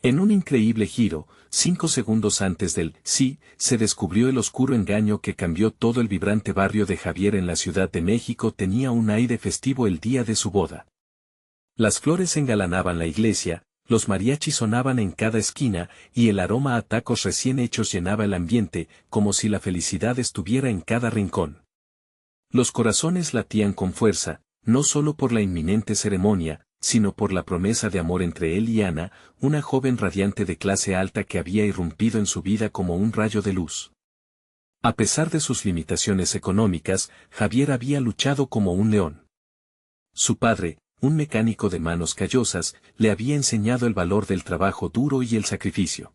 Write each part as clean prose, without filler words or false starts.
En un increíble giro, 5 segundos antes del sí, se descubrió el oscuro engaño que cambió todo. El vibrante barrio de Javier en la Ciudad de México tenía un aire festivo el día de su boda. Las flores engalanaban la iglesia, los mariachis sonaban en cada esquina y el aroma a tacos recién hechos llenaba el ambiente, como si la felicidad estuviera en cada rincón. Los corazones latían con fuerza, no solo por la inminente ceremonia, sino por la promesa de amor entre él y Ana, una joven radiante de clase alta que había irrumpido en su vida como un rayo de luz. A pesar de sus limitaciones económicas, Javier había luchado como un león. Su padre, un mecánico de manos callosas, le había enseñado el valor del trabajo duro y el sacrificio.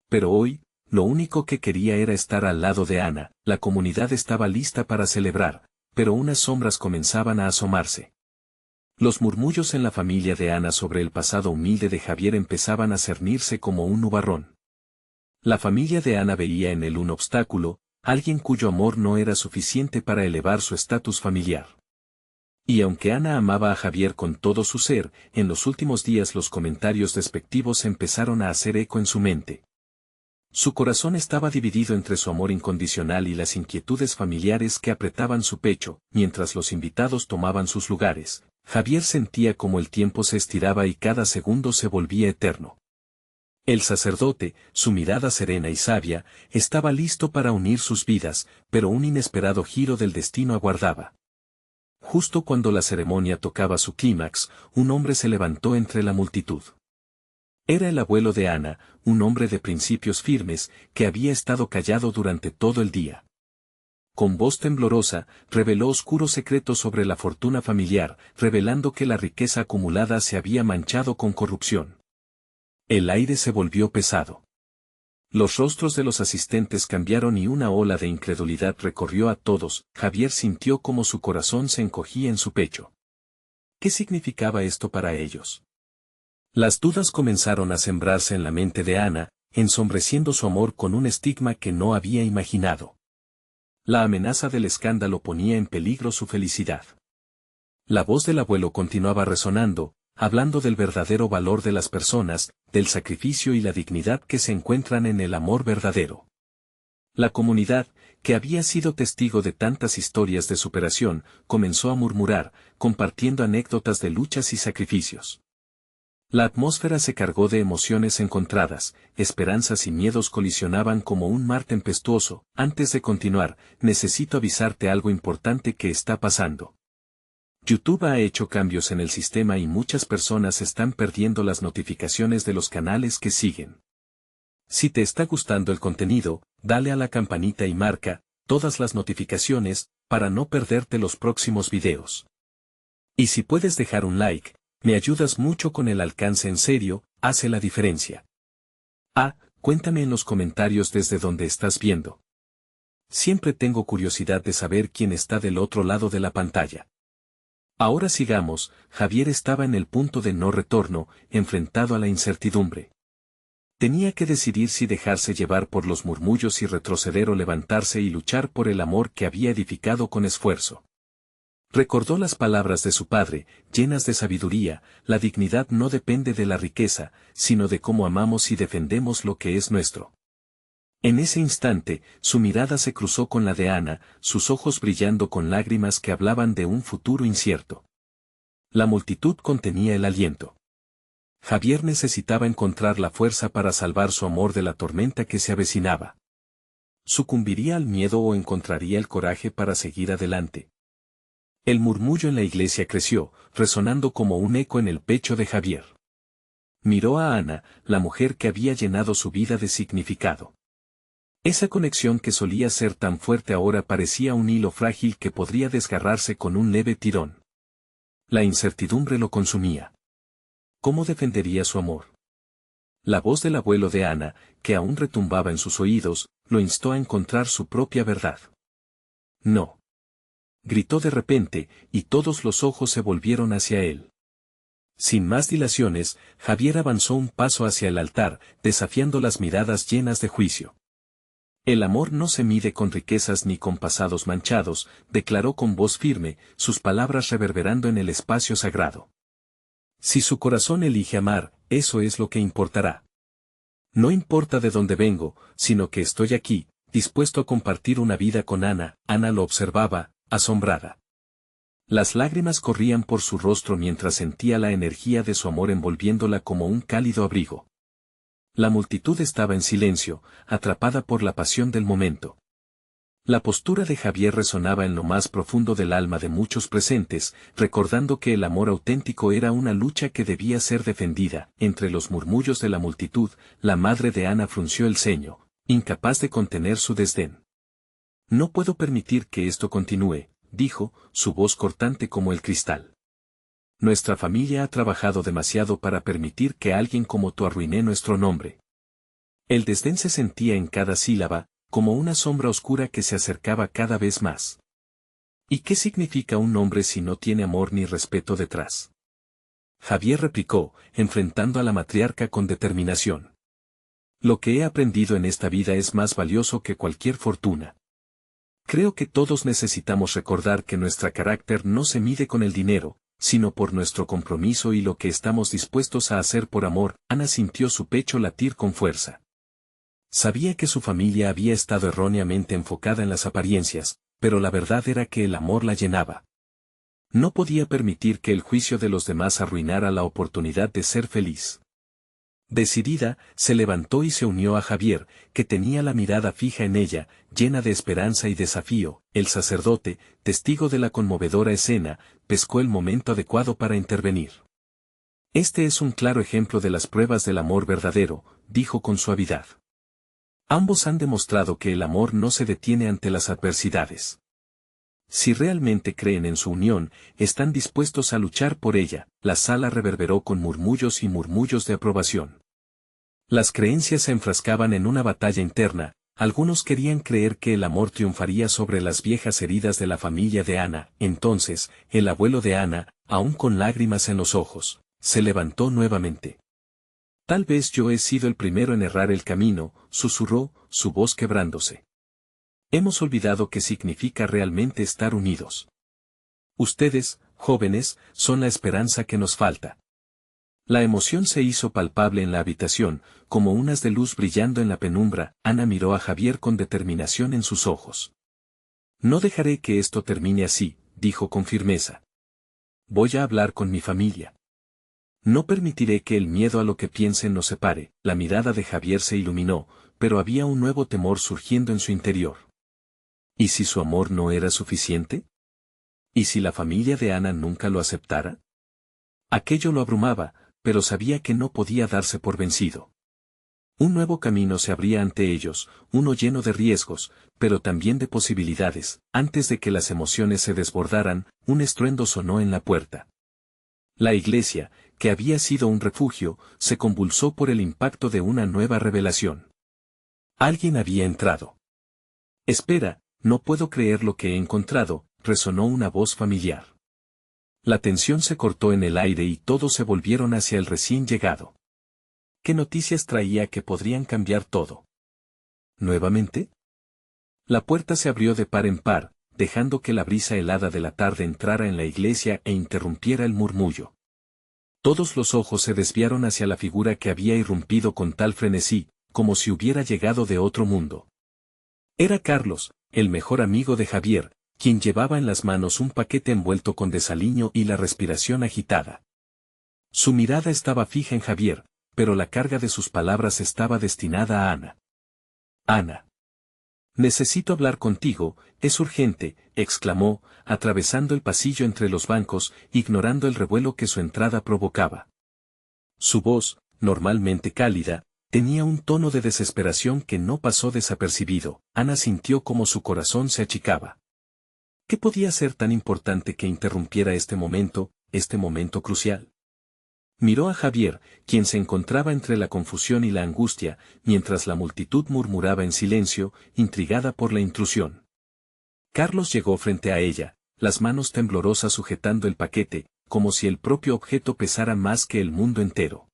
Pero hoy, lo único que quería era estar al lado de Ana. La comunidad estaba lista para celebrar, pero unas sombras comenzaban a asomarse. Los murmullos en la familia de Ana sobre el pasado humilde de Javier empezaban a cernirse como un nubarrón. La familia de Ana veía en él un obstáculo, alguien cuyo amor no era suficiente para elevar su estatus familiar. Y aunque Ana amaba a Javier con todo su ser, en los últimos días los comentarios despectivos empezaron a hacer eco en su mente. Su corazón estaba dividido entre su amor incondicional y las inquietudes familiares que apretaban su pecho. Mientras los invitados tomaban sus lugares, Javier sentía como el tiempo se estiraba y cada segundo se volvía eterno. El sacerdote, su mirada serena y sabia, estaba listo para unir sus vidas, pero un inesperado giro del destino aguardaba. Justo cuando la ceremonia tocaba su clímax, un hombre se levantó entre la multitud. Era el abuelo de Ana, un hombre de principios firmes, que había estado callado durante todo el día. Con voz temblorosa, reveló oscuros secretos sobre la fortuna familiar, revelando que la riqueza acumulada se había manchado con corrupción. El aire se volvió pesado. Los rostros de los asistentes cambiaron y una ola de incredulidad recorrió a todos. Javier sintió como su corazón se encogía en su pecho. ¿Qué significaba esto para ellos? Las dudas comenzaron a sembrarse en la mente de Ana, ensombreciendo su amor con un estigma que no había imaginado. La amenaza del escándalo ponía en peligro su felicidad. La voz del abuelo continuaba resonando, hablando del verdadero valor de las personas, del sacrificio y la dignidad que se encuentran en el amor verdadero. La comunidad, que había sido testigo de tantas historias de superación, comenzó a murmurar, compartiendo anécdotas de luchas y sacrificios. La atmósfera se cargó de emociones encontradas, esperanzas y miedos colisionaban como un mar tempestuoso. Antes de continuar, necesito avisarte algo importante que está pasando. YouTube ha hecho cambios en el sistema y muchas personas están perdiendo las notificaciones de los canales que siguen. Si te está gustando el contenido, dale a la campanita y marca todas las notificaciones para no perderte los próximos videos. Y si puedes dejar un like, me ayudas mucho con el alcance. En serio, hace la diferencia. Cuéntame en los comentarios desde donde estás viendo. Siempre tengo curiosidad de saber quién está del otro lado de la pantalla. Ahora sigamos. Javier estaba en el punto de no retorno, enfrentado a la incertidumbre. Tenía que decidir si dejarse llevar por los murmullos y retroceder o levantarse y luchar por el amor que había edificado con esfuerzo. Recordó las palabras de su padre, llenas de sabiduría: la dignidad no depende de la riqueza, sino de cómo amamos y defendemos lo que es nuestro. En ese instante, su mirada se cruzó con la de Ana, sus ojos brillando con lágrimas que hablaban de un futuro incierto. La multitud contenía el aliento. Javier necesitaba encontrar la fuerza para salvar su amor de la tormenta que se avecinaba. ¿Sucumbiría al miedo o encontraría el coraje para seguir adelante? El murmullo en la iglesia creció, resonando como un eco en el pecho de Javier. Miró a Ana, la mujer que había llenado su vida de significado. Esa conexión que solía ser tan fuerte ahora parecía un hilo frágil que podría desgarrarse con un leve tirón. La incertidumbre lo consumía. ¿Cómo defendería su amor? La voz del abuelo de Ana, que aún retumbaba en sus oídos, lo instó a encontrar su propia verdad. No. Gritó de repente, y todos los ojos se volvieron hacia él. Sin más dilaciones, Javier avanzó un paso hacia el altar, desafiando las miradas llenas de juicio. El amor no se mide con riquezas ni con pasados manchados, declaró con voz firme, sus palabras reverberando en el espacio sagrado. Si su corazón elige amar, eso es lo que importará. No importa de dónde vengo, sino que estoy aquí, dispuesto a compartir una vida con Ana. Ana lo observaba, asombrada. Las lágrimas corrían por su rostro mientras sentía la energía de su amor envolviéndola como un cálido abrigo. La multitud estaba en silencio, atrapada por la pasión del momento. La postura de Javier resonaba en lo más profundo del alma de muchos presentes, recordando que el amor auténtico era una lucha que debía ser defendida. Entre los murmullos de la multitud, la madre de Ana frunció el ceño, incapaz de contener su desdén. No puedo permitir que esto continúe, dijo, su voz cortante como el cristal. Nuestra familia ha trabajado demasiado para permitir que alguien como tú arruine nuestro nombre. El desdén se sentía en cada sílaba, como una sombra oscura que se acercaba cada vez más. ¿Y qué significa un nombre si no tiene amor ni respeto detrás? Javier replicó, enfrentando a la matriarca con determinación. Lo que he aprendido en esta vida es más valioso que cualquier fortuna. Creo que todos necesitamos recordar que nuestro carácter no se mide con el dinero, sino por nuestro compromiso y lo que estamos dispuestos a hacer por amor. Ana sintió su pecho latir con fuerza. Sabía que su familia había estado erróneamente enfocada en las apariencias, pero la verdad era que el amor la llenaba. No podía permitir que el juicio de los demás arruinara la oportunidad de ser feliz. Decidida, se levantó y se unió a Javier, que tenía la mirada fija en ella, llena de esperanza y desafío. El sacerdote, testigo de la conmovedora escena, pescó el momento adecuado para intervenir. Este es un claro ejemplo de las pruebas del amor verdadero, dijo con suavidad. Ambos han demostrado que el amor no se detiene ante las adversidades. Si realmente creen en su unión, están dispuestos a luchar por ella. La sala reverberó con murmullos y murmullos de aprobación. Las creencias se enfrascaban en una batalla interna, algunos querían creer que el amor triunfaría sobre las viejas heridas de la familia de Ana. Entonces, el abuelo de Ana, aún con lágrimas en los ojos, se levantó nuevamente. Tal vez yo he sido el primero en errar el camino, susurró, su voz quebrándose. Hemos olvidado qué significa realmente estar unidos. Ustedes, jóvenes, son la esperanza que nos falta. La emoción se hizo palpable en la habitación, como un haz de luz brillando en la penumbra. Ana miró a Javier con determinación en sus ojos. No dejaré que esto termine así, dijo con firmeza. Voy a hablar con mi familia. No permitiré que el miedo a lo que piensen nos separe. La mirada de Javier se iluminó, pero había un nuevo temor surgiendo en su interior. ¿Y si su amor no era suficiente? ¿Y si la familia de Ana nunca lo aceptara? Aquello lo abrumaba, pero sabía que no podía darse por vencido. Un nuevo camino se abría ante ellos, uno lleno de riesgos, pero también de posibilidades. Antes de que las emociones se desbordaran, un estruendo sonó en la puerta. La iglesia, que había sido un refugio, se convulsó por el impacto de una nueva revelación. Alguien había entrado. Espera, no puedo creer lo que he encontrado, resonó una voz familiar. La tensión se cortó en el aire y todos se volvieron hacia el recién llegado. ¿Qué noticias traía que podrían cambiar todo? ¿Nuevamente? La puerta se abrió de par en par, dejando que la brisa helada de la tarde entrara en la iglesia e interrumpiera el murmullo. Todos los ojos se desviaron hacia la figura que había irrumpido con tal frenesí, como si hubiera llegado de otro mundo. Era Carlos, el mejor amigo de Javier, quien llevaba en las manos un paquete envuelto con desaliño y la respiración agitada. Su mirada estaba fija en Javier, pero la carga de sus palabras estaba destinada a Ana. Ana. Necesito hablar contigo, es urgente, exclamó, atravesando el pasillo entre los bancos, ignorando el revuelo que su entrada provocaba. Su voz, normalmente cálida, tenía un tono de desesperación que no pasó desapercibido. Ana sintió como su corazón se achicaba. ¿Qué podía ser tan importante que interrumpiera este momento crucial? Miró a Javier, quien se encontraba entre la confusión y la angustia, mientras la multitud murmuraba en silencio, intrigada por la intrusión. Carlos llegó frente a ella, las manos temblorosas sujetando el paquete, como si el propio objeto pesara más que el mundo entero.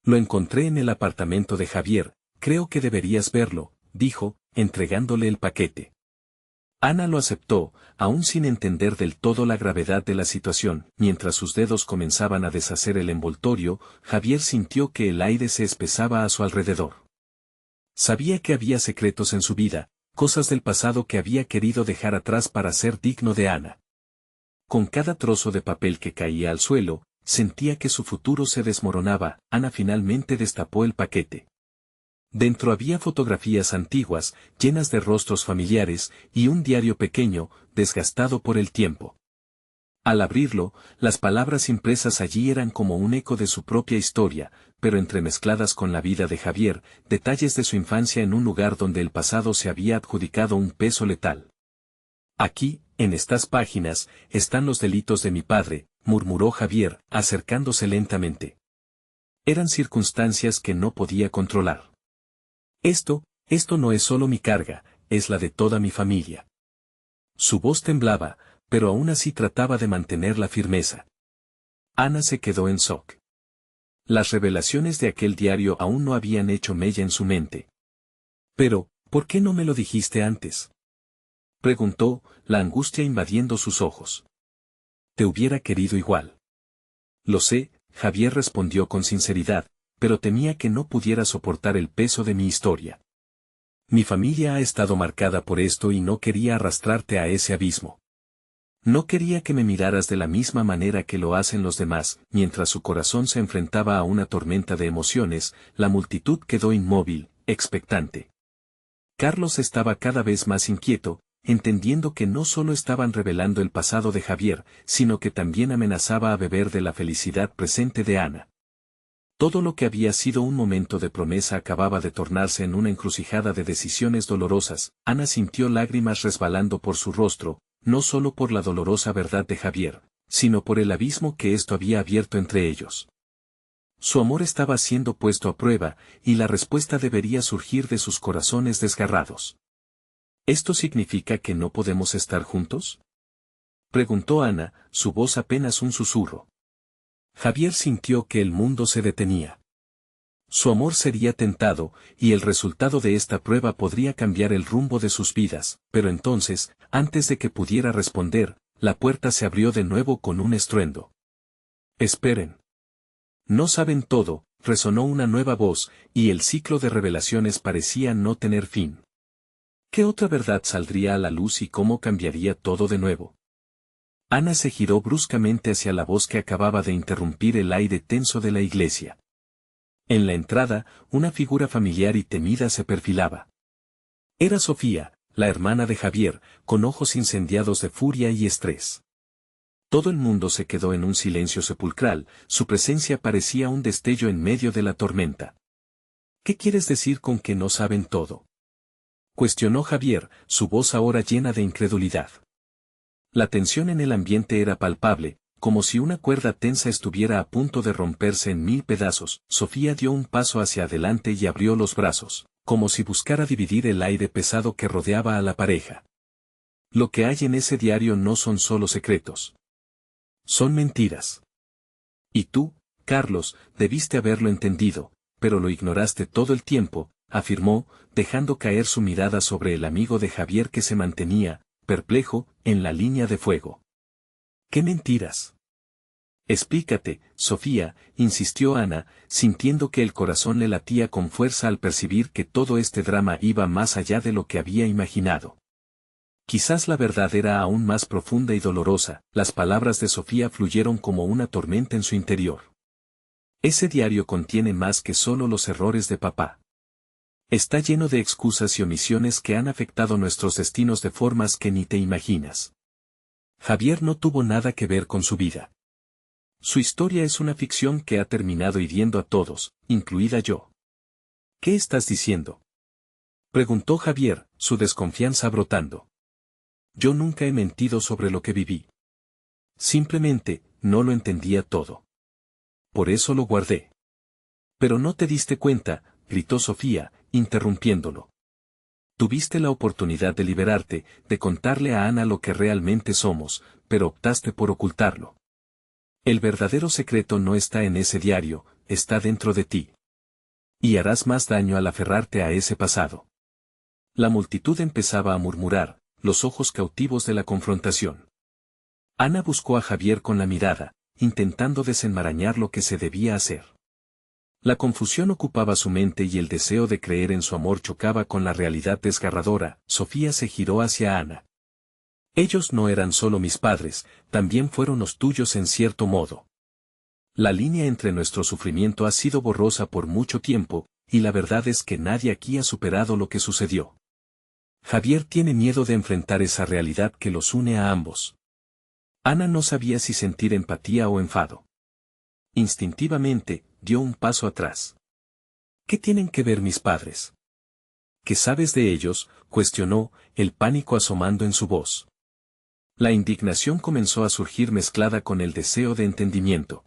Lo encontré en el apartamento de Javier, creo que deberías verlo, dijo, entregándole el paquete. Ana lo aceptó, aún sin entender del todo la gravedad de la situación. Mientras sus dedos comenzaban a deshacer el envoltorio, Javier sintió que el aire se espesaba a su alrededor. Sabía que había secretos en su vida, cosas del pasado que había querido dejar atrás para ser digno de Ana. Con cada trozo de papel que caía al suelo, sentía que su futuro se desmoronaba. Ana finalmente destapó el paquete. Dentro había fotografías antiguas, llenas de rostros familiares, y un diario pequeño, desgastado por el tiempo. Al abrirlo, las palabras impresas allí eran como un eco de su propia historia, pero entremezcladas con la vida de Javier, detalles de su infancia en un lugar donde el pasado se había adjudicado un peso letal. Aquí, en estas páginas, están los delitos de mi padre, murmuró Javier, acercándose lentamente. Eran circunstancias que no podía controlar. Esto no es solo mi carga, es la de toda mi familia. Su voz temblaba, pero aún así trataba de mantener la firmeza. Ana se quedó en shock. Las revelaciones de aquel diario aún no habían hecho mella en su mente. Pero, ¿por qué no me lo dijiste antes?, preguntó, la angustia invadiendo sus ojos. Te hubiera querido igual. Lo sé, Javier respondió con sinceridad, pero temía que no pudiera soportar el peso de mi historia. Mi familia ha estado marcada por esto y no quería arrastrarte a ese abismo. No quería que me miraras de la misma manera que lo hacen los demás. Mientras su corazón se enfrentaba a una tormenta de emociones, la multitud quedó inmóvil, expectante. Carlos estaba cada vez más inquieto, entendiendo que no solo estaban revelando el pasado de Javier, sino que también amenazaba a beber de la felicidad presente de Ana. Todo lo que había sido un momento de promesa acababa de tornarse en una encrucijada de decisiones dolorosas. Ana sintió lágrimas resbalando por su rostro, no solo por la dolorosa verdad de Javier, sino por el abismo que esto había abierto entre ellos. Su amor estaba siendo puesto a prueba, y la respuesta debería surgir de sus corazones desgarrados. ¿Esto significa que no podemos estar juntos?, preguntó Ana, su voz apenas un susurro. Javier sintió que el mundo se detenía. Su amor sería tentado, y el resultado de esta prueba podría cambiar el rumbo de sus vidas, pero entonces, antes de que pudiera responder, la puerta se abrió de nuevo con un estruendo. Esperen. No saben todo, resonó una nueva voz, y el ciclo de revelaciones parecía no tener fin. ¿Qué otra verdad saldría a la luz y cómo cambiaría todo de nuevo? Ana se giró bruscamente hacia la voz que acababa de interrumpir el aire tenso de la iglesia. En la entrada, una figura familiar y temida se perfilaba. Era Sofía, la hermana de Javier, con ojos incendiados de furia y estrés. Todo el mundo se quedó en un silencio sepulcral, su presencia parecía un destello en medio de la tormenta. ¿Qué quieres decir con que no saben todo?, cuestionó Javier, su voz ahora llena de incredulidad. La tensión en el ambiente era palpable, como si una cuerda tensa estuviera a punto de romperse en 1000 pedazos. Sofía dio un paso hacia adelante y abrió los brazos, como si buscara dividir el aire pesado que rodeaba a la pareja. Lo que hay en ese diario no son solo secretos. Son mentiras. Y tú, Carlos, debiste haberlo entendido, pero lo ignoraste todo el tiempo, afirmó, dejando caer su mirada sobre el amigo de Javier que se mantenía, perplejo, en la línea de fuego. ¿Qué mentiras? Explícate, Sofía, insistió Ana, sintiendo que el corazón le latía con fuerza al percibir que todo este drama iba más allá de lo que había imaginado. Quizás la verdad era aún más profunda y dolorosa. Las palabras de Sofía fluyeron como una tormenta en su interior. Ese diario contiene más que solo los errores de papá. Está lleno de excusas y omisiones que han afectado nuestros destinos de formas que ni te imaginas. Javier no tuvo nada que ver con su vida. Su historia es una ficción que ha terminado hiriendo a todos, incluida yo. ¿Qué estás diciendo?, preguntó Javier, su desconfianza brotando. Yo nunca he mentido sobre lo que viví. Simplemente, no lo entendía todo. Por eso lo guardé. Pero no te diste cuenta, gritó Sofía, interrumpiéndolo. Tuviste la oportunidad de liberarte, de contarle a Ana lo que realmente somos, pero optaste por ocultarlo. El verdadero secreto no está en ese diario, está dentro de ti. Y harás más daño al aferrarte a ese pasado. La multitud empezaba a murmurar, los ojos cautivos de la confrontación. Ana buscó a Javier con la mirada, intentando desenmarañar lo que se debía hacer. La confusión ocupaba su mente y el deseo de creer en su amor chocaba con la realidad desgarradora. Sofía se giró hacia Ana. Ellos no eran solo mis padres, también fueron los tuyos en cierto modo. La línea entre nuestro sufrimiento ha sido borrosa por mucho tiempo, y la verdad es que nadie aquí ha superado lo que sucedió. Javier tiene miedo de enfrentar esa realidad que los une a ambos. Ana no sabía si sentir empatía o enfado. Instintivamente, dio un paso atrás. ¿Qué tienen que ver mis padres? ¿Qué sabes de ellos?, cuestionó, el pánico asomando en su voz. La indignación comenzó a surgir mezclada con el deseo de entendimiento.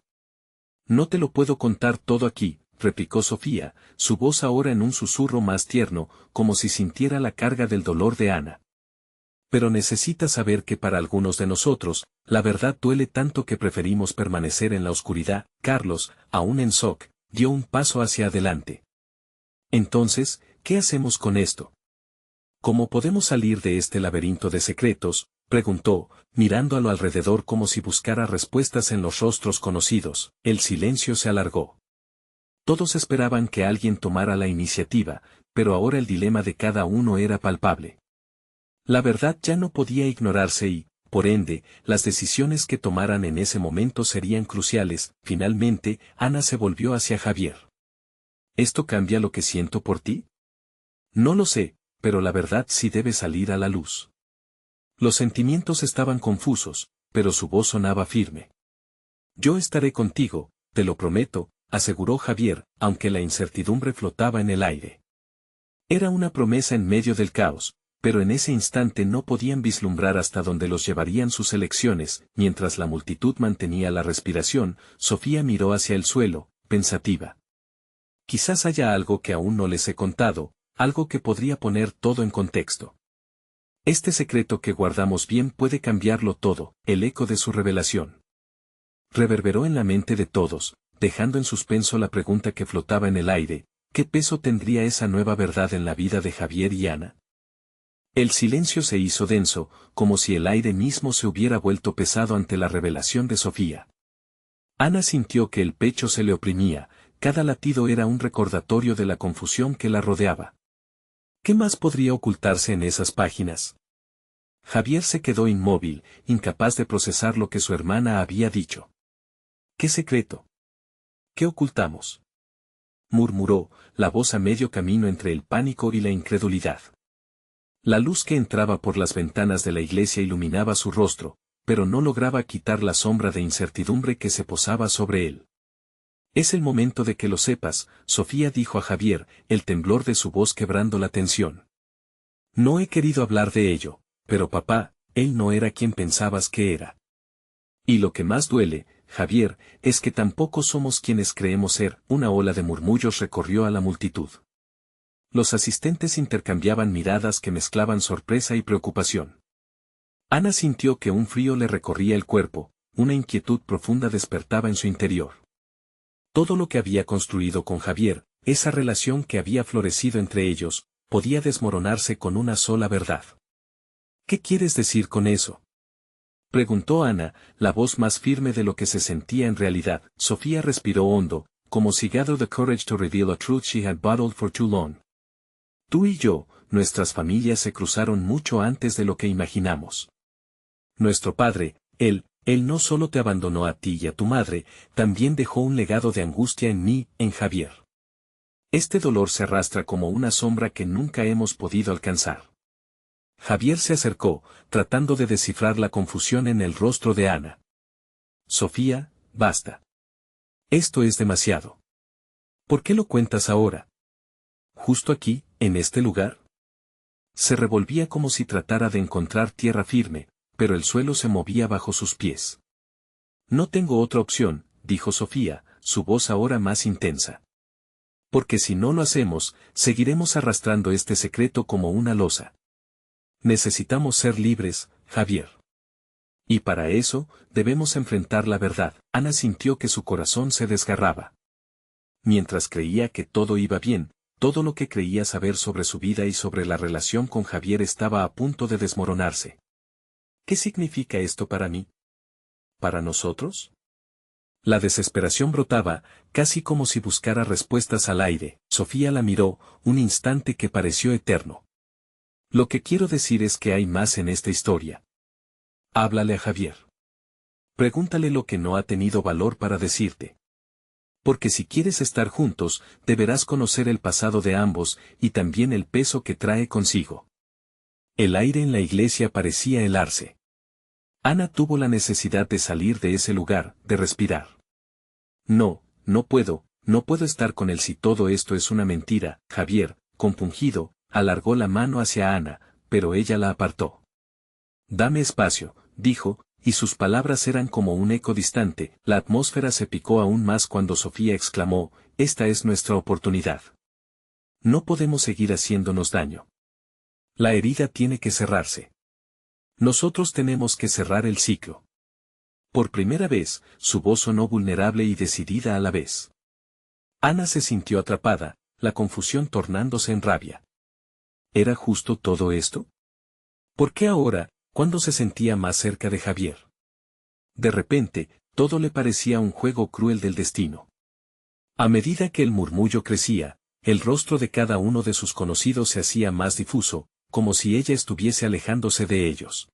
No te lo puedo contar todo aquí, replicó Sofía, su voz ahora en un susurro más tierno, como si sintiera la carga del dolor de Ana. Pero necesitas saber que para algunos de nosotros, la verdad duele tanto que preferimos permanecer en la oscuridad. Carlos, aún en shock, dio un paso hacia adelante. Entonces, ¿qué hacemos con esto? ¿Cómo podemos salir de este laberinto de secretos?, preguntó, mirando a lo alrededor como si buscara respuestas en los rostros conocidos. El silencio se alargó. Todos esperaban que alguien tomara la iniciativa, pero ahora el dilema de cada uno era palpable. La verdad ya no podía ignorarse y, por ende, las decisiones que tomaran en ese momento serían cruciales. Finalmente, Ana se volvió hacia Javier. ¿Esto cambia lo que siento por ti? No lo sé, pero la verdad sí debe salir a la luz. Los sentimientos estaban confusos, pero su voz sonaba firme. Yo estaré contigo, te lo prometo, aseguró Javier, aunque la incertidumbre flotaba en el aire. Era una promesa en medio del caos, pero en ese instante no podían vislumbrar hasta dónde los llevarían sus elecciones. Mientras la multitud mantenía la respiración, Sofía miró hacia el suelo, pensativa. Quizás haya algo que aún no les he contado, algo que podría poner todo en contexto. Este secreto que guardamos bien puede cambiarlo todo. El eco de su revelación reverberó en la mente de todos, dejando en suspenso la pregunta que flotaba en el aire: ¿qué peso tendría esa nueva verdad en la vida de Javier y Ana? El silencio se hizo denso, como si el aire mismo se hubiera vuelto pesado ante la revelación de Sofía. Ana sintió que el pecho se le oprimía, cada latido era un recordatorio de la confusión que la rodeaba. ¿Qué más podría ocultarse en esas páginas? Javier se quedó inmóvil, incapaz de procesar lo que su hermana había dicho. ¿Qué secreto? ¿Qué ocultamos?, murmuró, la voz a medio camino entre el pánico y la incredulidad. La luz que entraba por las ventanas de la iglesia iluminaba su rostro, pero no lograba quitar la sombra de incertidumbre que se posaba sobre él. Es el momento de que lo sepas, Sofía dijo a Javier, el temblor de su voz quebrando la tensión. No he querido hablar de ello, pero papá, él no era quien pensabas que era. Y lo que más duele, Javier, es que tampoco somos quienes creemos ser. Una ola de murmullos recorrió a la multitud. Los asistentes intercambiaban miradas que mezclaban sorpresa y preocupación. Ana sintió que un frío le recorría el cuerpo, una inquietud profunda despertaba en su interior. Todo lo que había construido con Javier, esa relación que había florecido entre ellos, podía desmoronarse con una sola verdad. ¿Qué quieres decir con eso?, preguntó Ana, la voz más firme de lo que se sentía en realidad. Sofía respiró hondo, como si gathered the courage to reveal a truth she had bottled for too long. Tú y yo, nuestras familias se cruzaron mucho antes de lo que imaginamos. Nuestro padre, él no solo te abandonó a ti y a tu madre, también dejó un legado de angustia en mí, en Javier. Este dolor se arrastra como una sombra que nunca hemos podido alcanzar. Javier se acercó, tratando de descifrar la confusión en el rostro de Ana. Sofía, basta. Esto es demasiado. ¿Por qué lo cuentas ahora? ¿Justo aquí, en este lugar? Se revolvía como si tratara de encontrar tierra firme, pero el suelo se movía bajo sus pies. No tengo otra opción, dijo Sofía, su voz ahora más intensa. Porque si no lo hacemos, seguiremos arrastrando este secreto como una losa. Necesitamos ser libres, Javier. Y para eso, debemos enfrentar la verdad. Ana sintió que su corazón se desgarraba. Mientras creía que todo iba bien, todo lo que creía saber sobre su vida y sobre la relación con Javier estaba a punto de desmoronarse. ¿Qué significa esto para mí? ¿Para nosotros? La desesperación brotaba, casi como si buscara respuestas al aire. Sofía la miró, un instante que pareció eterno. Lo que quiero decir es que hay más en esta historia. Háblale a Javier. Pregúntale lo que no ha tenido valor para decirte. Porque si quieres estar juntos, deberás conocer el pasado de ambos y también el peso que trae consigo. El aire en la iglesia parecía helarse. Ana tuvo la necesidad de salir de ese lugar, de respirar. No puedo estar con él si todo esto es una mentira. Javier, compungido, alargó la mano hacia Ana, pero ella la apartó. Dame espacio, dijo, y sus palabras eran como un eco distante. La atmósfera se picó aún más cuando Sofía exclamó, esta es nuestra oportunidad. No podemos seguir haciéndonos daño. La herida tiene que cerrarse. Nosotros tenemos que cerrar el ciclo. Por primera vez, su voz sonó vulnerable y decidida a la vez. Ana se sintió atrapada, la confusión tornándose en rabia. ¿Era justo todo esto? ¿Por qué ahora, cuando se sentía más cerca de Javier? De repente, todo le parecía un juego cruel del destino. A medida que el murmullo crecía, el rostro de cada uno de sus conocidos se hacía más difuso, como si ella estuviese alejándose de ellos.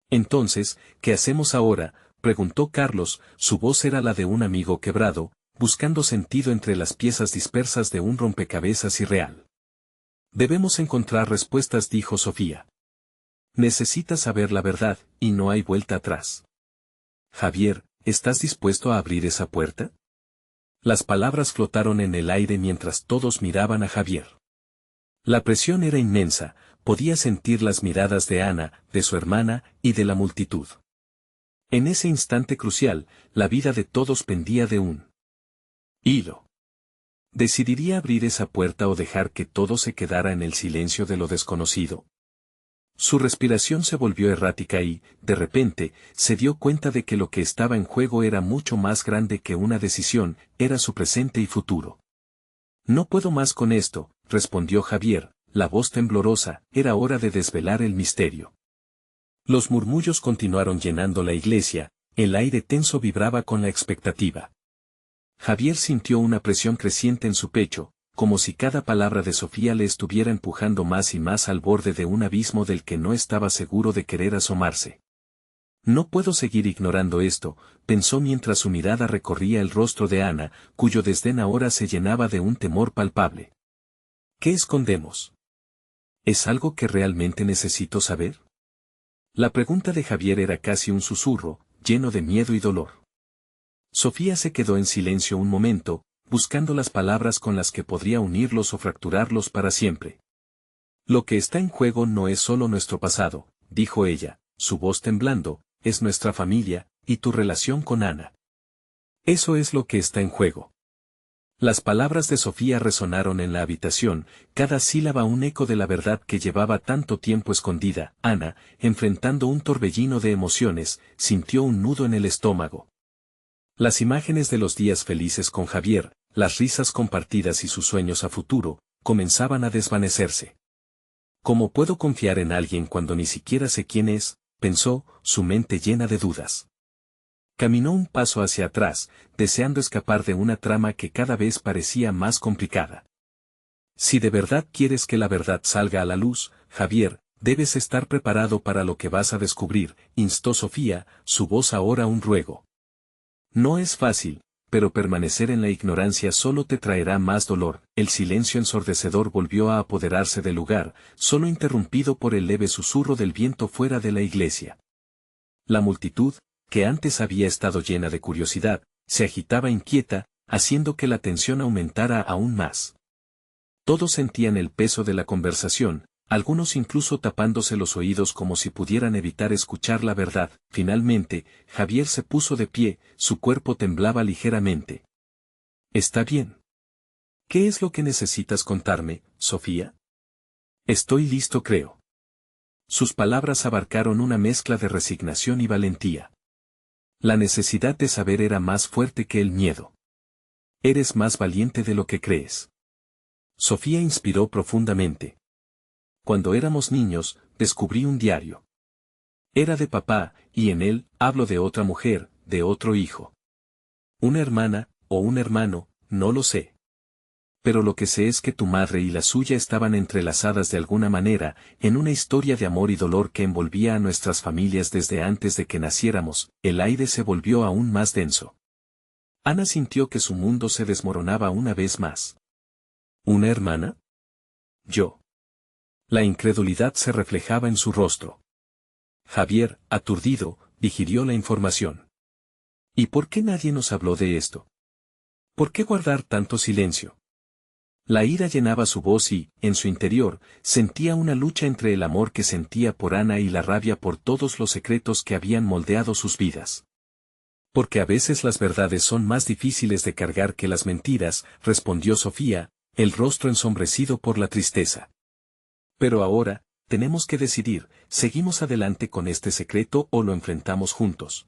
Entonces, ¿qué hacemos ahora?, preguntó Carlos, su voz era la de un amigo quebrado, buscando sentido entre las piezas dispersas de un rompecabezas irreal. Debemos encontrar respuestas, dijo Sofía. Necesitas saber la verdad, y no hay vuelta atrás. Javier, ¿estás dispuesto a abrir esa puerta? Las palabras flotaron en el aire mientras todos miraban a Javier. La presión era inmensa, podía sentir las miradas de Ana, de su hermana, y de la multitud. En ese instante crucial, la vida de todos pendía de un hilo. ¿Decidiría abrir esa puerta o dejar que todo se quedara en el silencio de lo desconocido? Su respiración se volvió errática y, de repente, se dio cuenta de que lo que estaba en juego era mucho más grande que una decisión, era su presente y futuro. No puedo más con esto, respondió Javier, la voz temblorosa, era hora de desvelar el misterio. Los murmullos continuaron llenando la iglesia, el aire tenso vibraba con la expectativa. Javier sintió una presión creciente en su pecho, como si cada palabra de Sofía le estuviera empujando más y más al borde de un abismo del que no estaba seguro de querer asomarse. No puedo seguir ignorando esto, pensó mientras su mirada recorría el rostro de Ana, cuyo desdén ahora se llenaba de un temor palpable. ¿Qué escondemos? ¿Es algo que realmente necesito saber? La pregunta de Javier era casi un susurro, lleno de miedo y dolor. Sofía se quedó en silencio un momento, buscando las palabras con las que podría unirlos o fracturarlos para siempre. Lo que está en juego no es solo nuestro pasado, dijo ella, su voz temblando, es nuestra familia, y tu relación con Ana. Eso es lo que está en juego. Las palabras de Sofía resonaron en la habitación, cada sílaba un eco de la verdad que llevaba tanto tiempo escondida. Ana, enfrentando un torbellino de emociones, sintió un nudo en el estómago. Las imágenes de los días felices con Javier, las risas compartidas y sus sueños a futuro, comenzaban a desvanecerse. ¿Cómo puedo confiar en alguien cuando ni siquiera sé quién es?, pensó, su mente llena de dudas. Caminó un paso hacia atrás, deseando escapar de una trama que cada vez parecía más complicada. Si de verdad quieres que la verdad salga a la luz, Javier, debes estar preparado para lo que vas a descubrir, instó Sofía, su voz ahora un ruego. No es fácil, pero permanecer en la ignorancia solo te traerá más dolor. El silencio ensordecedor volvió a apoderarse del lugar, solo interrumpido por el leve susurro del viento fuera de la iglesia. La multitud, que antes había estado llena de curiosidad, se agitaba inquieta, haciendo que la tensión aumentara aún más. Todos sentían el peso de la conversación, algunos incluso tapándose los oídos como si pudieran evitar escuchar la verdad. Finalmente, Javier se puso de pie, su cuerpo temblaba ligeramente. ¿Está bien? ¿Qué es lo que necesitas contarme, Sofía? Estoy listo, creo. Sus palabras abarcaron una mezcla de resignación y valentía. La necesidad de saber era más fuerte que el miedo. Eres más valiente de lo que crees. Sofía inspiró profundamente. Cuando éramos niños, descubrí un diario. Era de papá, y en él, hablo de otra mujer, de otro hijo. Una hermana, o un hermano, no lo sé. Pero lo que sé es que tu madre y la suya estaban entrelazadas de alguna manera, en una historia de amor y dolor que envolvía a nuestras familias desde antes de que naciéramos. El aire se volvió aún más denso. Ana sintió que su mundo se desmoronaba una vez más. ¿Una hermana? Yo. La incredulidad se reflejaba en su rostro. Javier, aturdido, digirió la información. ¿Y por qué nadie nos habló de esto? ¿Por qué guardar tanto silencio? La ira llenaba su voz y, en su interior, sentía una lucha entre el amor que sentía por Ana y la rabia por todos los secretos que habían moldeado sus vidas. Porque a veces las verdades son más difíciles de cargar que las mentiras, respondió Sofía, el rostro ensombrecido por la tristeza. Pero ahora, tenemos que decidir, ¿seguimos adelante con este secreto o lo enfrentamos juntos?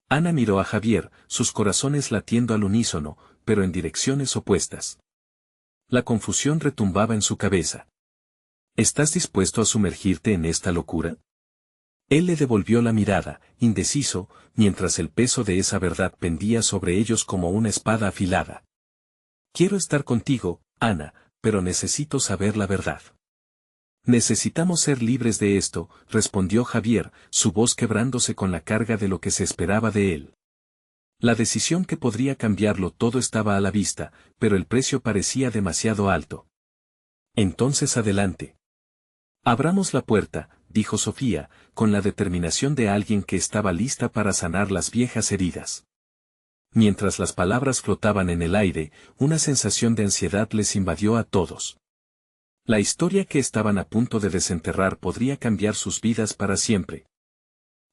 Ana miró a Javier, sus corazones latiendo al unísono, pero en direcciones opuestas. La confusión retumbaba en su cabeza. ¿Estás dispuesto a sumergirte en esta locura? Él le devolvió la mirada, indeciso, mientras el peso de esa verdad pendía sobre ellos como una espada afilada. Quiero estar contigo, Ana, pero necesito saber la verdad. Necesitamos ser libres de esto, respondió Javier, su voz quebrándose con la carga de lo que se esperaba de él. La decisión que podría cambiarlo todo estaba a la vista, pero el precio parecía demasiado alto. Entonces adelante. Abramos la puerta, dijo Sofía, con la determinación de alguien que estaba lista para sanar las viejas heridas. Mientras las palabras flotaban en el aire, una sensación de ansiedad les invadió a todos. La historia que estaban a punto de desenterrar podría cambiar sus vidas para siempre.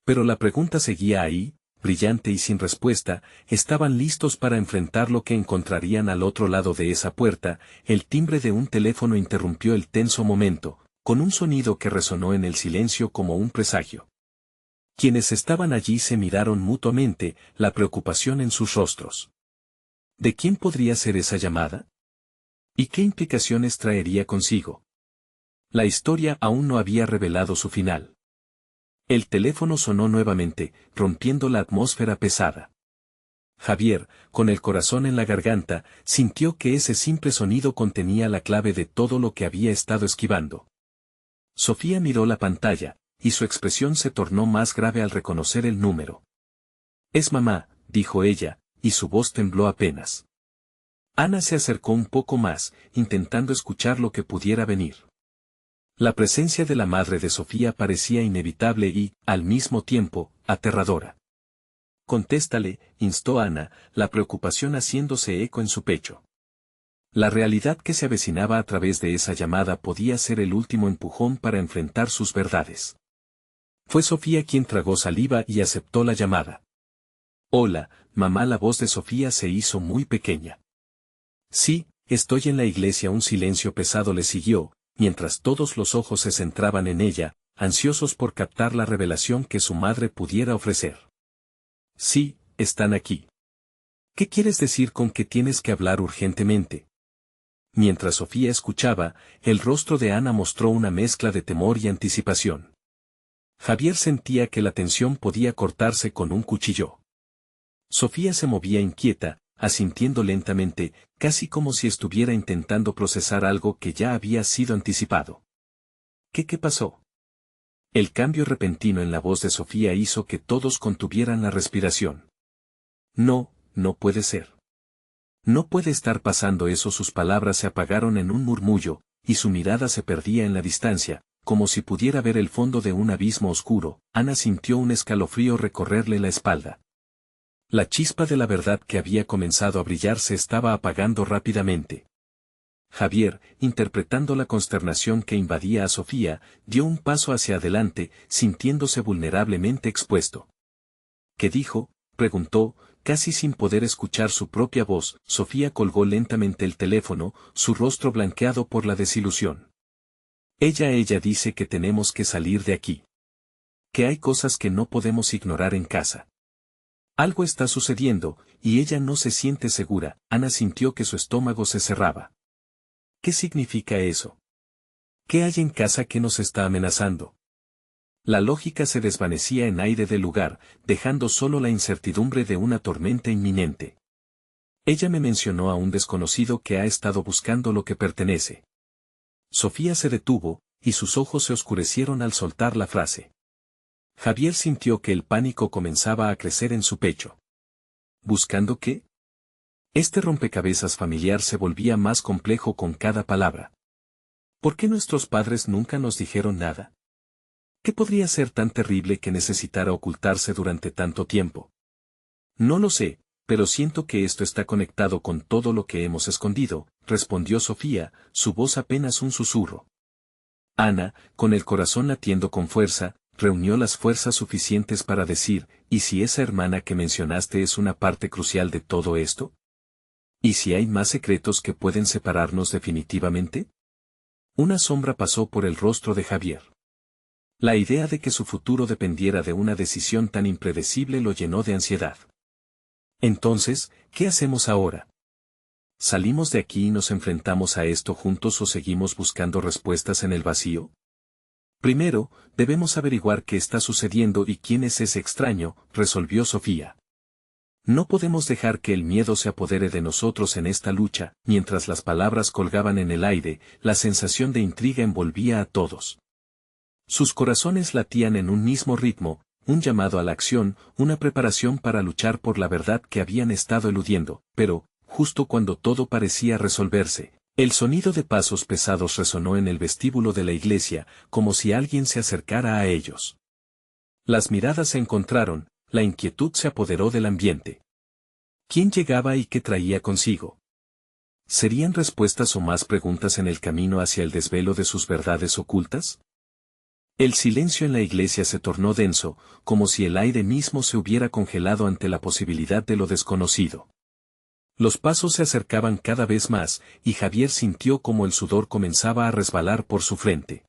Pero la pregunta seguía ahí, brillante y sin respuesta, estaban listos para enfrentar lo que encontrarían al otro lado de esa puerta. El timbre de un teléfono interrumpió el tenso momento, con un sonido que resonó en el silencio como un presagio. Quienes estaban allí se miraron mutuamente, la preocupación en sus rostros. ¿De quién podría ser esa llamada? ¿Y qué implicaciones traería consigo? La historia aún no había revelado su final. El teléfono sonó nuevamente, rompiendo la atmósfera pesada. Javier, con el corazón en la garganta, sintió que ese simple sonido contenía la clave de todo lo que había estado esquivando. Sofía miró la pantalla, y su expresión se tornó más grave al reconocer el número. Es mamá, dijo ella, y su voz tembló apenas. Ana se acercó un poco más, intentando escuchar lo que pudiera venir. La presencia de la madre de Sofía parecía inevitable y, al mismo tiempo, aterradora. Contéstale, instó Ana, la preocupación haciéndose eco en su pecho. La realidad que se avecinaba a través de esa llamada podía ser el último empujón para enfrentar sus verdades. Fue Sofía quien tragó saliva y aceptó la llamada. Hola, mamá. La voz de Sofía se hizo muy pequeña. Sí, estoy en la iglesia. Un silencio pesado le siguió, mientras todos los ojos se centraban en ella, ansiosos por captar la revelación que su madre pudiera ofrecer. Sí, están aquí. ¿Qué quieres decir con que tienes que hablar urgentemente? Mientras Sofía escuchaba, el rostro de Ana mostró una mezcla de temor y anticipación. Javier sentía que la tensión podía cortarse con un cuchillo. Sofía se movía inquieta, asintiendo lentamente, casi como si estuviera intentando procesar algo que ya había sido anticipado. ¿Qué pasó? El cambio repentino en la voz de Sofía hizo que todos contuvieran la respiración. No, no puede ser. No puede estar pasando eso. Sus palabras se apagaron en un murmullo, y su mirada se perdía en la distancia, como si pudiera ver el fondo de un abismo oscuro. Ana sintió un escalofrío recorrerle la espalda. La chispa de la verdad que había comenzado a brillar se estaba apagando rápidamente. Javier, interpretando la consternación que invadía a Sofía, dio un paso hacia adelante, sintiéndose vulnerablemente expuesto. ¿Qué dijo?, preguntó, casi sin poder escuchar su propia voz. Sofía colgó lentamente el teléfono, su rostro blanqueado por la desilusión. Ella dice que tenemos que salir de aquí. Que hay cosas que no podemos ignorar en casa. Algo está sucediendo, y ella no se siente segura. Ana sintió que su estómago se cerraba. ¿Qué significa eso? ¿Qué hay en casa que nos está amenazando? La lógica se desvanecía en aire del lugar, dejando solo la incertidumbre de una tormenta inminente. Ella me mencionó a un desconocido que ha estado buscando lo que pertenece. Sofía se detuvo, y sus ojos se oscurecieron al soltar la frase. Javier sintió que el pánico comenzaba a crecer en su pecho. ¿Buscando qué? Este rompecabezas familiar se volvía más complejo con cada palabra. ¿Por qué nuestros padres nunca nos dijeron nada? ¿Qué podría ser tan terrible que necesitara ocultarse durante tanto tiempo? No lo sé, pero siento que esto está conectado con todo lo que hemos escondido, respondió Sofía, su voz apenas un susurro. Ana, con el corazón latiendo con fuerza, reunió las fuerzas suficientes para decir, ¿y si esa hermana que mencionaste es una parte crucial de todo esto? ¿Y si hay más secretos que pueden separarnos definitivamente? Una sombra pasó por el rostro de Javier. La idea de que su futuro dependiera de una decisión tan impredecible lo llenó de ansiedad. Entonces, ¿qué hacemos ahora? ¿Salimos de aquí y nos enfrentamos a esto juntos o seguimos buscando respuestas en el vacío? Primero, debemos averiguar qué está sucediendo y quién es ese extraño, resolvió Sofía. No podemos dejar que el miedo se apodere de nosotros en esta lucha. Mientras las palabras colgaban en el aire, la sensación de intriga envolvía a todos. Sus corazones latían en un mismo ritmo, un llamado a la acción, una preparación para luchar por la verdad que habían estado eludiendo, pero, justo cuando todo parecía resolverse, el sonido de pasos pesados resonó en el vestíbulo de la iglesia, como si alguien se acercara a ellos. Las miradas se encontraron, la inquietud se apoderó del ambiente. ¿Quién llegaba y qué traía consigo? ¿Serían respuestas o más preguntas en el camino hacia el desvelo de sus verdades ocultas? El silencio en la iglesia se tornó denso, como si el aire mismo se hubiera congelado ante la posibilidad de lo desconocido. Los pasos se acercaban cada vez más, y Javier sintió como el sudor comenzaba a resbalar por su frente.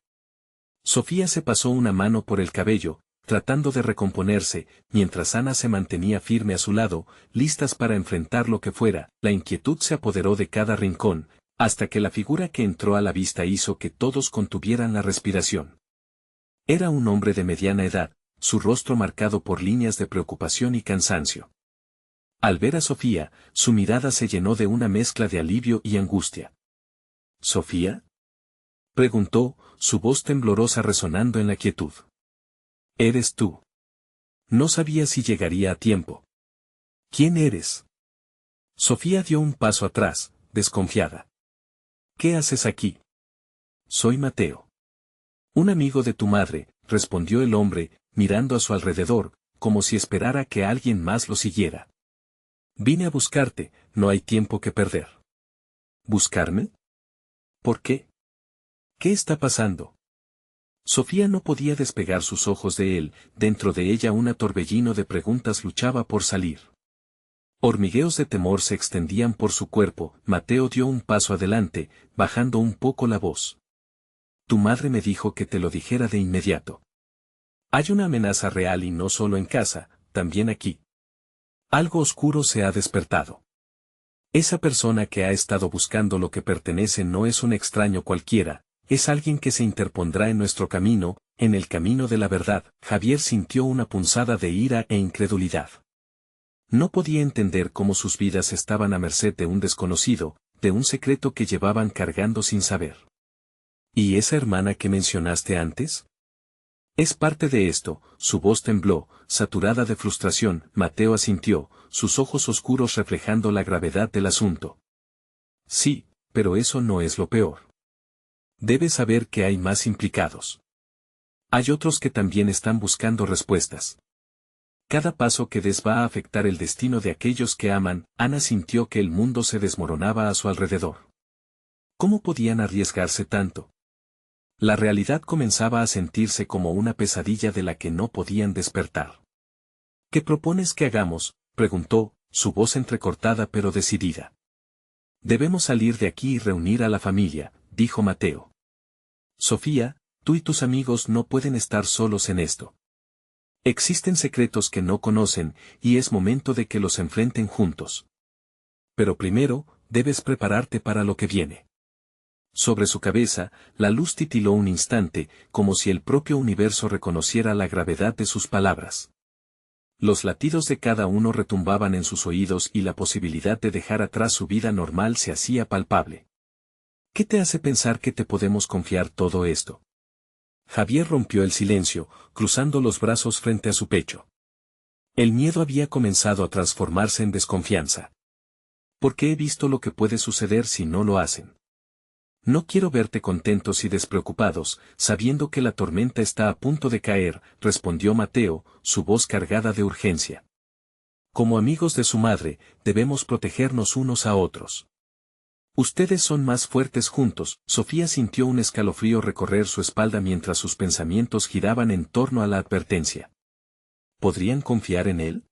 Sofía se pasó una mano por el cabello, tratando de recomponerse, mientras Ana se mantenía firme a su lado, listas para enfrentar lo que fuera. La inquietud se apoderó de cada rincón, hasta que la figura que entró a la vista hizo que todos contuvieran la respiración. Era un hombre de mediana edad, su rostro marcado por líneas de preocupación y cansancio. Al ver a Sofía, su mirada se llenó de una mezcla de alivio y angustia. ¿Sofía?, preguntó, su voz temblorosa resonando en la quietud. ¿Eres tú? No sabía si llegaría a tiempo. ¿Quién eres? Sofía dio un paso atrás, desconfiada. ¿Qué haces aquí? Soy Mateo. Un amigo de tu madre, respondió el hombre, mirando a su alrededor, como si esperara que alguien más lo siguiera. Vine a buscarte, no hay tiempo que perder. ¿Buscarme? ¿Por qué? ¿Qué está pasando? Sofía no podía despegar sus ojos de él, dentro de ella un torbellino de preguntas luchaba por salir. Hormigueos de temor se extendían por su cuerpo. Mateo dio un paso adelante, bajando un poco la voz. Tu madre me dijo que te lo dijera de inmediato. Hay una amenaza real y no solo en casa, también aquí. Algo oscuro se ha despertado. Esa persona que ha estado buscando lo que pertenece no es un extraño cualquiera, es alguien que se interpondrá en nuestro camino, en el camino de la verdad. Javier sintió una punzada de ira e incredulidad. No podía entender cómo sus vidas estaban a merced de un desconocido, de un secreto que llevaban cargando sin saber. ¿Y esa hermana que mencionaste antes? Es parte de esto. Su voz tembló, saturada de frustración. Mateo asintió, sus ojos oscuros reflejando la gravedad del asunto. Sí, pero eso no es lo peor. Debes saber que hay más implicados. Hay otros que también están buscando respuestas. Cada paso que des va a afectar el destino de aquellos que aman. Ana sintió que el mundo se desmoronaba a su alrededor. ¿Cómo podían arriesgarse tanto? La realidad comenzaba a sentirse como una pesadilla de la que no podían despertar. ¿Qué propones que hagamos?, preguntó, su voz entrecortada pero decidida. Debemos salir de aquí y reunir a la familia, dijo Mateo. Sofía, tú y tus amigos no pueden estar solos en esto. Existen secretos que no conocen, y es momento de que los enfrenten juntos. Pero primero, debes prepararte para lo que viene. Sobre su cabeza, la luz titiló un instante, como si el propio universo reconociera la gravedad de sus palabras. Los latidos de cada uno retumbaban en sus oídos y la posibilidad de dejar atrás su vida normal se hacía palpable. ¿Qué te hace pensar que te podemos confiar todo esto? Javier rompió el silencio, cruzando los brazos frente a su pecho. El miedo había comenzado a transformarse en desconfianza. Porque he visto lo que puede suceder si no lo hacen. No quiero verte contentos y despreocupados, sabiendo que la tormenta está a punto de caer, respondió Mateo, su voz cargada de urgencia. Como amigos de su madre, debemos protegernos unos a otros. Ustedes son más fuertes juntos. Sofía sintió un escalofrío recorrer su espalda mientras sus pensamientos giraban en torno a la advertencia. ¿Podrían confiar en él?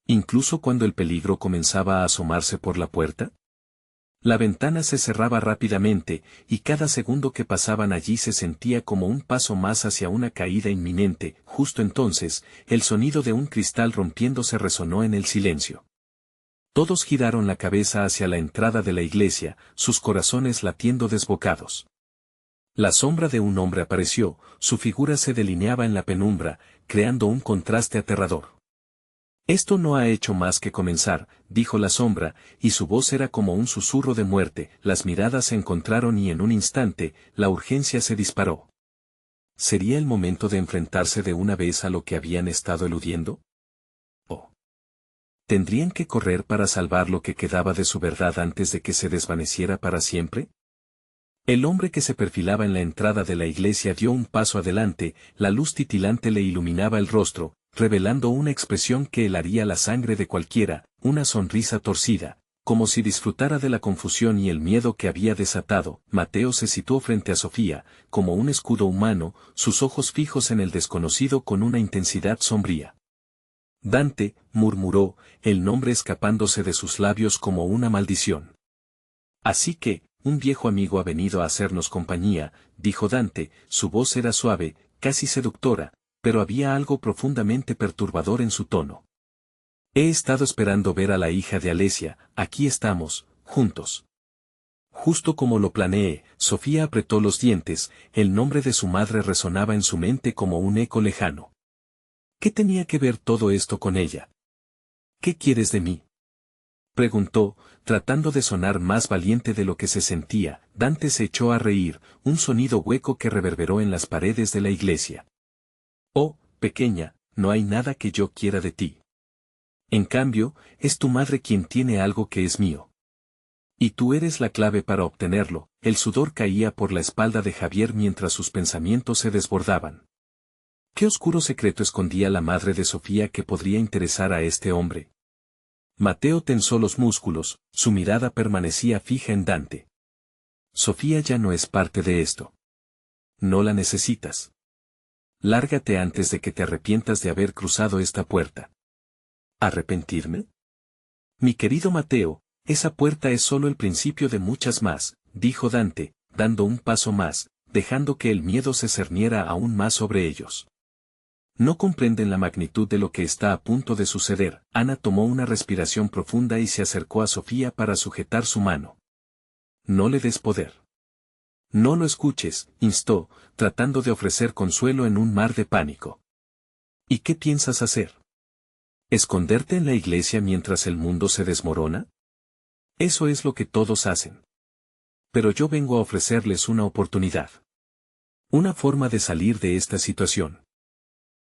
¿Incluso cuando el peligro comenzaba a asomarse por la puerta? La ventana se cerraba rápidamente, y cada segundo que pasaban allí se sentía como un paso más hacia una caída inminente. Justo entonces, el sonido de un cristal rompiéndose resonó en el silencio. Todos giraron la cabeza hacia la entrada de la iglesia, sus corazones latiendo desbocados. La sombra de un hombre apareció, su figura se delineaba en la penumbra, creando un contraste aterrador. Esto no ha hecho más que comenzar, dijo la sombra, y su voz era como un susurro de muerte. Las miradas se encontraron y en un instante, la urgencia se disparó. ¿Sería el momento de enfrentarse de una vez a lo que habían estado eludiendo? ¿O tendrían que correr para salvar lo que quedaba de su verdad antes de que se desvaneciera para siempre? El hombre que se perfilaba en la entrada de la iglesia dio un paso adelante, la luz titilante le iluminaba el rostro, revelando una expresión que helaría la sangre de cualquiera, una sonrisa torcida, como si disfrutara de la confusión y el miedo que había desatado. Mateo se situó frente a Sofía, como un escudo humano, sus ojos fijos en el desconocido con una intensidad sombría. Dante, murmuró, el nombre escapándose de sus labios como una maldición. Así que, un viejo amigo ha venido a hacernos compañía, dijo Dante, su voz era suave, casi seductora, pero había algo profundamente perturbador en su tono. He estado esperando ver a la hija de Alesia, aquí estamos, juntos. Justo como lo planeé, Sofía apretó los dientes, el nombre de su madre resonaba en su mente como un eco lejano. ¿Qué tenía que ver todo esto con ella? ¿Qué quieres de mí? Preguntó, tratando de sonar más valiente de lo que se sentía. Dante se echó a reír, un sonido hueco que reverberó en las paredes de la iglesia. Oh, pequeña, no hay nada que yo quiera de ti. En cambio, es tu madre quien tiene algo que es mío. Y tú eres la clave para obtenerlo. El sudor caía por la espalda de Javier mientras sus pensamientos se desbordaban. ¿Qué oscuro secreto escondía la madre de Sofía que podría interesar a este hombre? Mateo tensó los músculos, su mirada permanecía fija en Dante. Sofía ya no es parte de esto. No la necesitas. Lárgate antes de que te arrepientas de haber cruzado esta puerta. ¿Arrepentirme? Mi querido Mateo, esa puerta es solo el principio de muchas más, dijo Dante, dando un paso más, dejando que el miedo se cerniera aún más sobre ellos. No comprenden la magnitud de lo que está a punto de suceder. Ana tomó una respiración profunda y se acercó a Sofía para sujetar su mano. No le des poder. No lo escuches, instó, tratando de ofrecer consuelo en un mar de pánico. ¿Y qué piensas hacer? ¿Esconderte en la iglesia mientras el mundo se desmorona? Eso es lo que todos hacen. Pero yo vengo a ofrecerles una oportunidad. Una forma de salir de esta situación.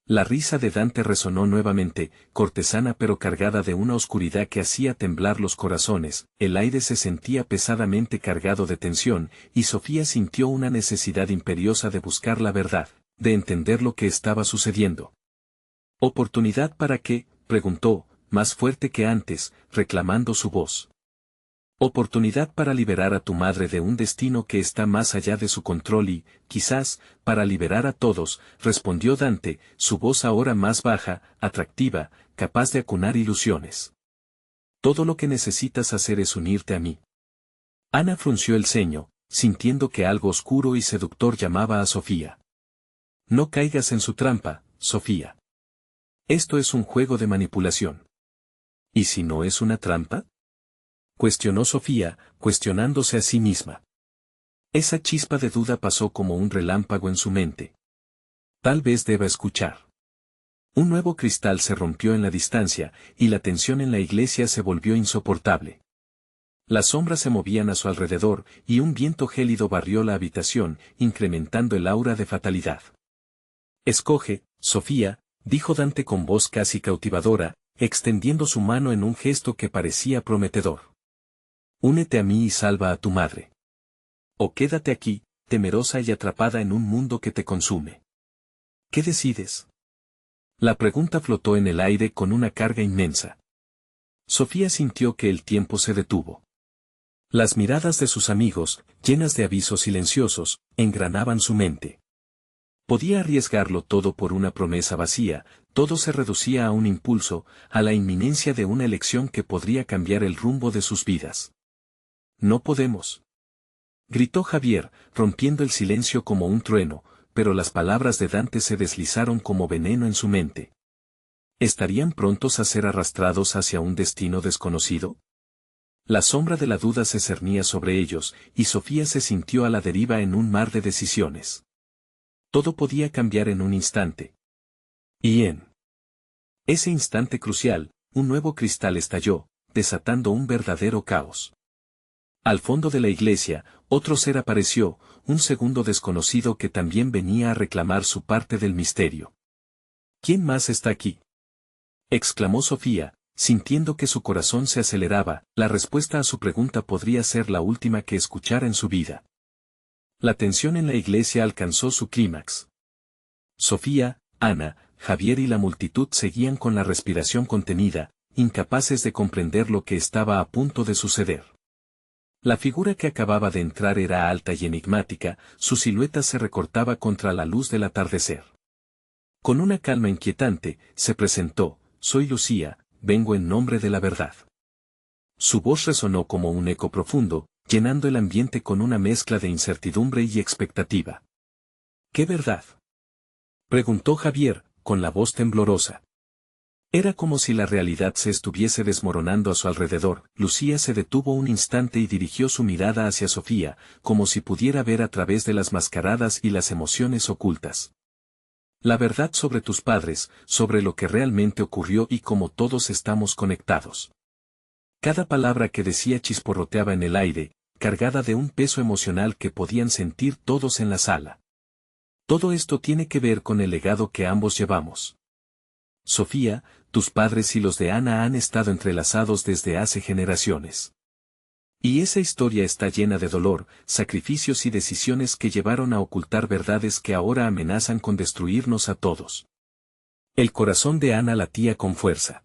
La risa de Dante resonó nuevamente, cortesana pero cargada de una oscuridad que hacía temblar los corazones. El aire se sentía pesadamente cargado de tensión, y Sofía sintió una necesidad imperiosa de buscar la verdad, de entender lo que estaba sucediendo. ¿Oportunidad para qué?, preguntó, más fuerte que antes, reclamando su voz. Oportunidad para liberar a tu madre de un destino que está más allá de su control y, quizás, para liberar a todos, respondió Dante, su voz ahora más baja, atractiva, capaz de acunar ilusiones. Todo lo que necesitas hacer es unirte a mí. Ana frunció el ceño, sintiendo que algo oscuro y seductor llamaba a Sofía. No caigas en su trampa, Sofía. Esto es un juego de manipulación. ¿Y si no es una trampa?, cuestionó Sofía, cuestionándose a sí misma. Esa chispa de duda pasó como un relámpago en su mente. Tal vez deba escuchar. Un nuevo cristal se rompió en la distancia, y la tensión en la iglesia se volvió insoportable. Las sombras se movían a su alrededor, y un viento gélido barrió la habitación, incrementando el aura de fatalidad. Escoge, Sofía, dijo Dante con voz casi cautivadora, extendiendo su mano en un gesto que parecía prometedor. Únete a mí y salva a tu madre. O quédate aquí, temerosa y atrapada en un mundo que te consume. ¿Qué decides? La pregunta flotó en el aire con una carga inmensa. Sofía sintió que el tiempo se detuvo. Las miradas de sus amigos, llenas de avisos silenciosos, engranaban su mente. Podía arriesgarlo todo por una promesa vacía, todo se reducía a un impulso, a la inminencia de una elección que podría cambiar el rumbo de sus vidas. No podemos. Gritó Javier, rompiendo el silencio como un trueno, pero las palabras de Dante se deslizaron como veneno en su mente. ¿Estarían prontos a ser arrastrados hacia un destino desconocido? La sombra de la duda se cernía sobre ellos, y Sofía se sintió a la deriva en un mar de decisiones. Todo podía cambiar en un instante. Y en ese instante crucial, un nuevo cristal estalló, desatando un verdadero caos. Al fondo de la iglesia, otro ser apareció, un segundo desconocido que también venía a reclamar su parte del misterio. ¿Quién más está aquí?, exclamó Sofía, sintiendo que su corazón se aceleraba. La respuesta a su pregunta podría ser la última que escuchara en su vida. La tensión en la iglesia alcanzó su clímax. Sofía, Ana, Javier y la multitud seguían con la respiración contenida, incapaces de comprender lo que estaba a punto de suceder. La figura que acababa de entrar era alta y enigmática, su silueta se recortaba contra la luz del atardecer. Con una calma inquietante, se presentó: «Soy Lucía, vengo en nombre de la verdad». Su voz resonó como un eco profundo, llenando el ambiente con una mezcla de incertidumbre y expectativa. ¿Qué verdad?, preguntó Javier, con la voz temblorosa. Era como si la realidad se estuviese desmoronando a su alrededor. Lucía se detuvo un instante y dirigió su mirada hacia Sofía, como si pudiera ver a través de las mascaradas y las emociones ocultas. La verdad sobre tus padres, sobre lo que realmente ocurrió y cómo todos estamos conectados. Cada palabra que decía chisporroteaba en el aire, cargada de un peso emocional que podían sentir todos en la sala. Todo esto tiene que ver con el legado que ambos llevamos. Sofía, tus padres y los de Ana han estado entrelazados desde hace generaciones. Y esa historia está llena de dolor, sacrificios y decisiones que llevaron a ocultar verdades que ahora amenazan con destruirnos a todos. El corazón de Ana latía con fuerza.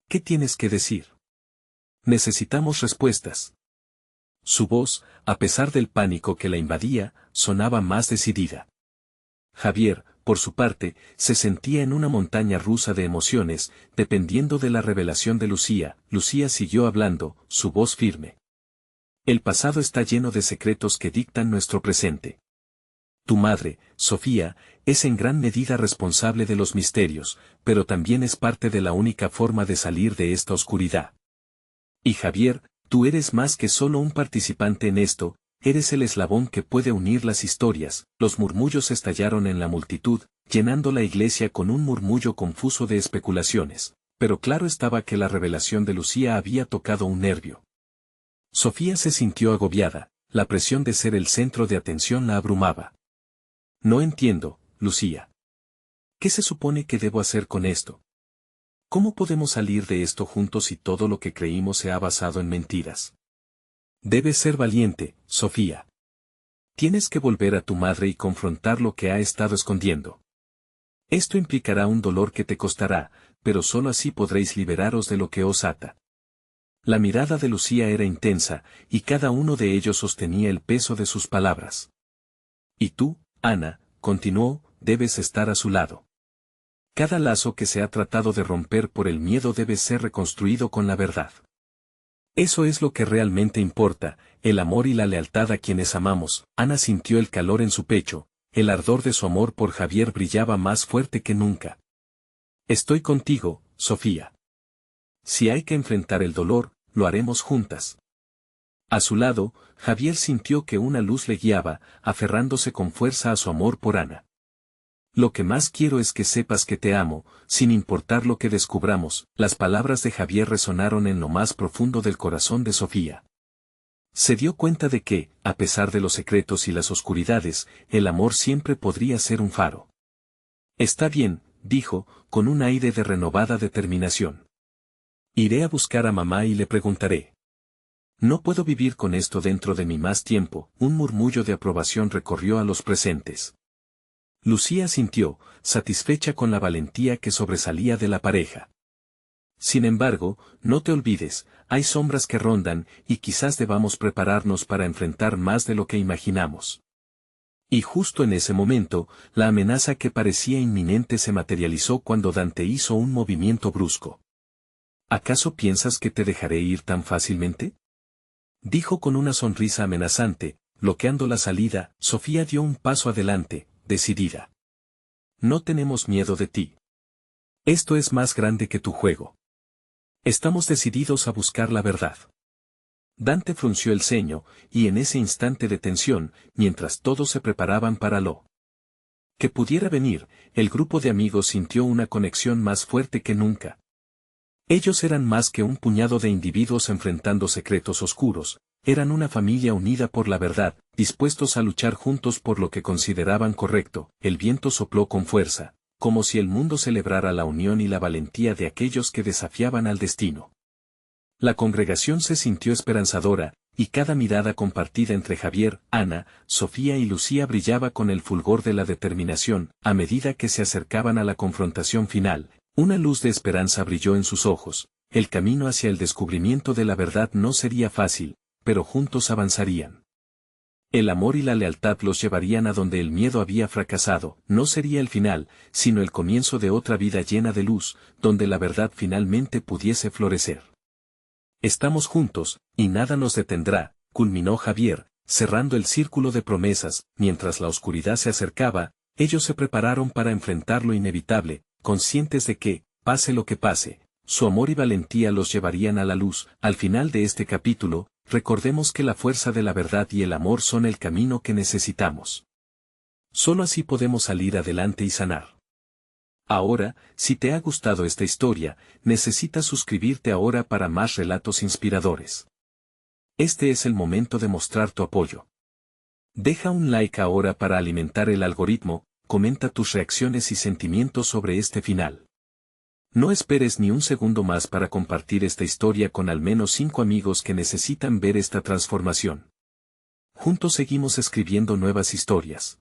¿Qué tienes que decir? Necesitamos respuestas. Su voz, a pesar del pánico que la invadía, sonaba más decidida. Javier, por su parte, se sentía en una montaña rusa de emociones, dependiendo de la revelación de Lucía. Lucía siguió hablando, su voz firme. El pasado está lleno de secretos que dictan nuestro presente. Tu madre, Sofía, es en gran medida responsable de los misterios, pero también es parte de la única forma de salir de esta oscuridad. Y Javier, tú eres más que solo un participante en esto, eres el eslabón que puede unir las historias. Los murmullos estallaron en la multitud, llenando la iglesia con un murmullo confuso de especulaciones, pero claro estaba que la revelación de Lucía había tocado un nervio. Sofía se sintió agobiada, la presión de ser el centro de atención la abrumaba. No entiendo, Lucía. ¿Qué se supone que debo hacer con esto? ¿Cómo podemos salir de esto juntos si todo lo que creímos se ha basado en mentiras? Debes ser valiente, Sofía. Tienes que volver a tu madre y confrontar lo que ha estado escondiendo. Esto implicará un dolor que te costará, pero solo así podréis liberaros de lo que os ata. La mirada de Lucía era intensa, y cada uno de ellos sostenía el peso de sus palabras. Y tú, Ana, continuó, debes estar a su lado. Cada lazo que se ha tratado de romper por el miedo debe ser reconstruido con la verdad. Eso es lo que realmente importa, el amor y la lealtad a quienes amamos. Ana sintió el calor en su pecho, el ardor de su amor por Javier brillaba más fuerte que nunca. Estoy contigo, Sofía. Si hay que enfrentar el dolor, lo haremos juntas. A su lado, Javier sintió que una luz le guiaba, aferrándose con fuerza a su amor por Ana. Lo que más quiero es que sepas que te amo, sin importar lo que descubramos. Las palabras de Javier resonaron en lo más profundo del corazón de Sofía. Se dio cuenta de que, a pesar de los secretos y las oscuridades, el amor siempre podría ser un faro. Está bien, dijo, con un aire de renovada determinación. Iré a buscar a mamá y le preguntaré. No puedo vivir con esto dentro de mí más tiempo. Un murmullo de aprobación recorrió a los presentes. Lucía sintió, satisfecha con la valentía que sobresalía de la pareja. Sin embargo, no te olvides, hay sombras que rondan, y quizás debamos prepararnos para enfrentar más de lo que imaginamos. Y justo en ese momento, la amenaza que parecía inminente se materializó cuando Dante hizo un movimiento brusco. ¿Acaso piensas que te dejaré ir tan fácilmente?, dijo con una sonrisa amenazante, bloqueando la salida. Sofía dio un paso adelante, decidida. No tenemos miedo de ti. Esto es más grande que tu juego. Estamos decididos a buscar la verdad. Dante frunció el ceño, y en ese instante de tensión, mientras todos se preparaban para lo que pudiera venir, el grupo de amigos sintió una conexión más fuerte que nunca. Ellos eran más que un puñado de individuos enfrentando secretos oscuros, eran una familia unida por la verdad, dispuestos a luchar juntos por lo que consideraban correcto. El viento sopló con fuerza, como si el mundo celebrara la unión y la valentía de aquellos que desafiaban al destino. La congregación se sintió esperanzadora, y cada mirada compartida entre Javier, Ana, Sofía y Lucía brillaba con el fulgor de la determinación. A medida que se acercaban a la confrontación final, una luz de esperanza brilló en sus ojos. El camino hacia el descubrimiento de la verdad no sería fácil, pero juntos avanzarían. El amor y la lealtad los llevarían a donde el miedo había fracasado. No sería el final, sino el comienzo de otra vida llena de luz, donde la verdad finalmente pudiese florecer. Estamos juntos, y nada nos detendrá, culminó Javier, cerrando el círculo de promesas. Mientras la oscuridad se acercaba, ellos se prepararon para enfrentar lo inevitable, conscientes de que, pase lo que pase, su amor y valentía los llevarían a la luz. Al final de este capítulo, recordemos que la fuerza de la verdad y el amor son el camino que necesitamos. Solo así podemos salir adelante y sanar. Ahora, si te ha gustado esta historia, necesitas suscribirte ahora para más relatos inspiradores. Este es el momento de mostrar tu apoyo. Deja un like ahora para alimentar el algoritmo, comenta tus reacciones y sentimientos sobre este final. No esperes ni un segundo más para compartir esta historia con al menos 5 amigos que necesitan ver esta transformación. Juntos seguimos escribiendo nuevas historias.